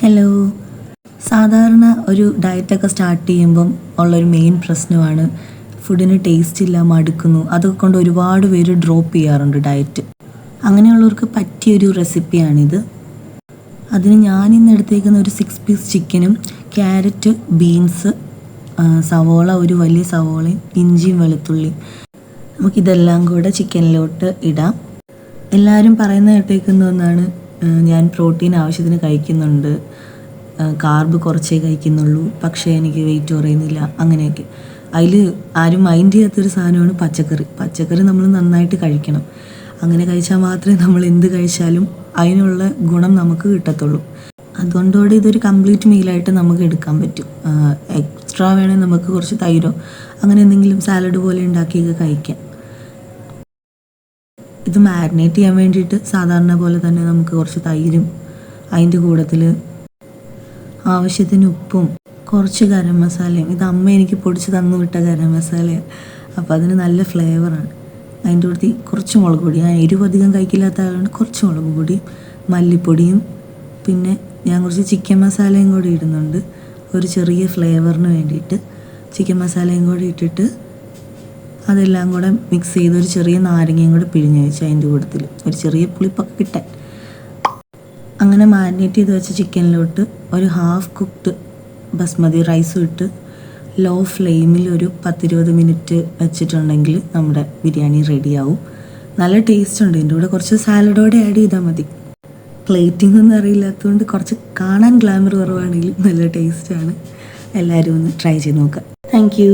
Hello. സാധാരണ ഒരു ഡയറ്റൊക്കെ start ചെയ്യുമ്പം ഉള്ളൊരു മെയിൻ പ്രശ്നമാണ് ഫുഡിന് ടേസ്റ്റ് ഇല്ല, മടുക്കുന്നു. അതൊക്കെ കൊണ്ട് ഒരുപാട് പേര് ഡ്രോപ്പ് ചെയ്യാറുണ്ട് ഡയറ്റ്. അങ്ങനെയുള്ളവർക്ക് പറ്റിയൊരു റെസിപ്പിയാണിത്. അതിന് ഞാനിന്ന് എടുത്തേക്കുന്ന ഒരു 6 പീസ് ചിക്കനും ക്യാരറ്റ്, ബീൻസ്, സവോള, ഒരു വലിയ സവോളയും ഇഞ്ചിയും വെളുത്തുള്ളിയും, നമുക്കിതെല്ലാം കൂടെ ചിക്കനിലോട്ട് ഇടാം. എല്ലാവരും പറയുന്ന കേട്ടേക്കുന്ന ഒന്നാണ്, ഞാൻ പ്രോട്ടീൻ ആവശ്യത്തിന് കഴിക്കുന്നുണ്ട്, കാർബ് കുറച്ചേ കഴിക്കുന്നുള്ളൂ, പക്ഷേ എനിക്ക് വെയിറ്റ് കുറയുന്നില്ല, അങ്ങനെയൊക്കെ. അതിൽ ആരും മൈൻഡ് ചെയ്യാത്തൊരു സാധനമാണ് പച്ചക്കറി നമ്മൾ നന്നായിട്ട് കഴിക്കണം. അങ്ങനെ കഴിച്ചാൽ മാത്രമേ നമ്മൾ എന്ത് കഴിച്ചാലും അതിനുള്ള ഗുണം നമുക്ക് കിട്ടത്തുള്ളൂ. അതുകൊണ്ടോടെ ഇതൊരു കംപ്ലീറ്റ് മീലായിട്ട് നമുക്ക് എടുക്കാൻ പറ്റും. എക്സ്ട്രാ വേണമെങ്കിൽ നമുക്ക് കുറച്ച് തൈരോ അങ്ങനെ എന്തെങ്കിലും സാലഡ് പോലെ ഉണ്ടാക്കിയൊക്കെ കഴിക്കാം. ഇത് മാരിനേറ്റ് ചെയ്യാൻ വേണ്ടിയിട്ട് സാധാരണ പോലെ തന്നെ നമുക്ക് കുറച്ച് തൈരും അതിൻ്റെ കൂട്ടത്തിൽ ആവശ്യത്തിന് ഉപ്പും കുറച്ച് ഗരം മസാലയും, ഇത് അമ്മ എനിക്ക് പൊടിച്ച് തന്നു വിട്ട ഗരം മസാലയാണ്. അപ്പോൾ അതിന് നല്ല ഫ്ലേവറാണ്. അതിൻ്റെ കൂട്ടത്തിൽ കുറച്ച് മുളക് പൊടി, ഞാൻ എരിവ് അധികം കഴിക്കില്ലാത്ത ആയതുകൊണ്ട് കുറച്ച് മുളക് പൊടിയും മല്ലിപ്പൊടിയും, പിന്നെ ഞാൻ കുറച്ച് ചിക്കൻ മസാലയും കൂടി ഇടുന്നുണ്ട് ഒരു ചെറിയ ഫ്ലേവറിന് വേണ്ടിയിട്ട്. ചിക്കൻ മസാലയും കൂടി ഇട്ടിട്ട് അതെല്ലാം കൂടെ മിക്സ് ചെയ്ത് ഒരു ചെറിയ നാരങ്ങയും കൂടെ പിഴിഞ്ഞ് വെച്ച് അതിൻ്റെ കൂട്ടത്തിൽ ഒരു ചെറിയ പുളിപ്പൊക്കെ കിട്ടാൻ. അങ്ങനെ മാരിനേറ്റ് ചെയ്ത് വെച്ച ചിക്കനിലോട്ട് ഒരു ഹാഫ് കുക്ക്ഡ് ബസ്മതി റൈസും ഇട്ട് ലോ ഫ്ലെയിമിൽ ഒരു 10-20 മിനിറ്റ് വെച്ചിട്ടുണ്ടെങ്കിൽ നമ്മുടെ ബിരിയാണി റെഡിയാവും. നല്ല ടേസ്റ്റ് ഉണ്ട്. ഇതിൻ്റെ കൂടെ കുറച്ച് സാലഡോടെ ആഡ് ചെയ്താൽ മതി. പ്ലേറ്റിംഗ് ഒന്നും അറിയില്ലാത്തതുകൊണ്ട് കുറച്ച് കാണാൻ ഗ്ലാമർ കുറവാണെങ്കിലും നല്ല ടേസ്റ്റാണ്. എല്ലാവരും ഒന്ന് ട്രൈ ചെയ്ത് നോക്കുക. Thank you.